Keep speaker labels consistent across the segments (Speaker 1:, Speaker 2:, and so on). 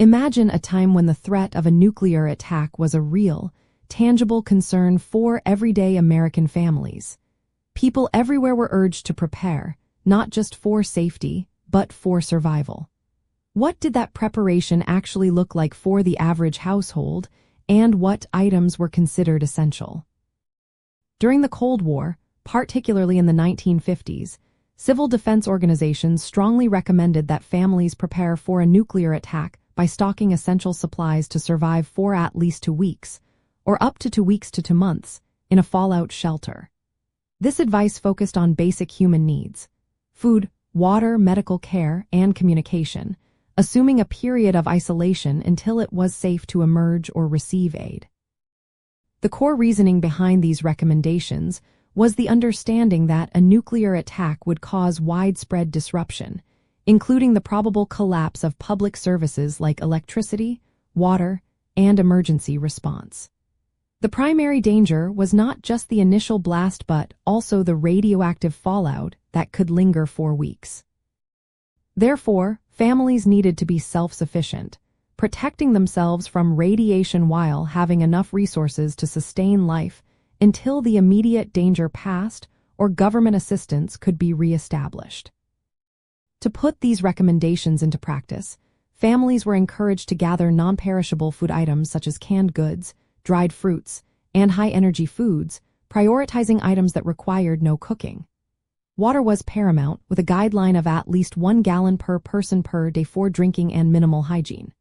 Speaker 1: Imagine a time when the threat of a nuclear attack was a real, tangible concern for everyday American families. People everywhere were urged to prepare, not just for safety, but for survival. What did that preparation actually look like for the average household, and what items were considered essential? During the Cold War, particularly in the 1950s, civil defense organizations strongly recommended that families prepare for a nuclear attack by stocking essential supplies to survive for at least 2 weeks, or up to 2 weeks to 2 months, in a fallout shelter. This advice focused on basic human needs: food, water, medical care, and communication, assuming a period of isolation until it was safe to emerge or receive aid. The core reasoning behind these recommendations was the understanding that a nuclear attack would cause widespread disruption, including the probable collapse of public services like electricity, water, and emergency response. The primary danger was not just the initial blast but also the radioactive fallout that could linger for weeks. Therefore, families needed to be self-sufficient, protecting themselves from radiation while having enough resources to sustain life until the immediate danger passed or government assistance could be re-established. To put these recommendations into practice, families were encouraged to gather non-perishable food items such as canned goods, dried fruits, and high-energy foods, prioritizing items that required no cooking. Water was paramount, with a guideline of at least 1 gallon per person per day for drinking and minimal hygiene.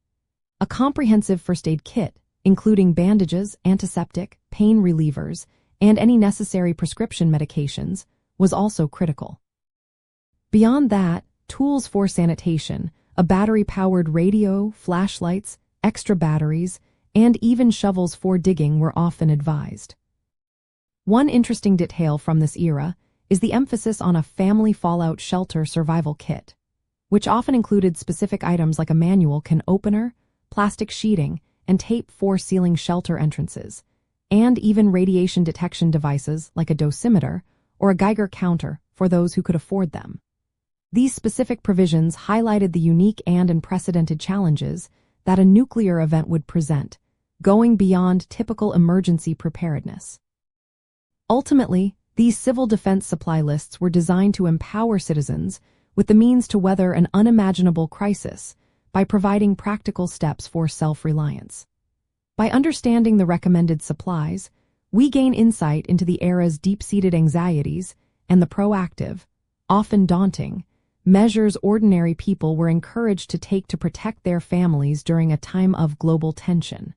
Speaker 1: A comprehensive first aid kit, including bandages, antiseptic, pain relievers, and any necessary prescription medications, was also critical. Beyond that, tools for sanitation, a battery-powered radio, flashlights, extra batteries, and even shovels for digging were often advised. One interesting detail from this era is the emphasis on a family fallout shelter survival kit, which often included specific items like a manual can opener, plastic sheeting, and tape for sealing shelter entrances, and even radiation detection devices like a dosimeter or a Geiger counter for those who could afford them. These specific provisions highlighted the unique and unprecedented challenges that a nuclear event would present, going beyond typical emergency preparedness. Ultimately, these civil defense supply lists were designed to empower citizens with the means to weather an unimaginable crisis by providing practical steps for self-reliance. By understanding the recommended supplies, we gain insight into the era's deep-seated anxieties and the proactive, often daunting, measures ordinary people were encouraged to take to protect their families during a time of global tension.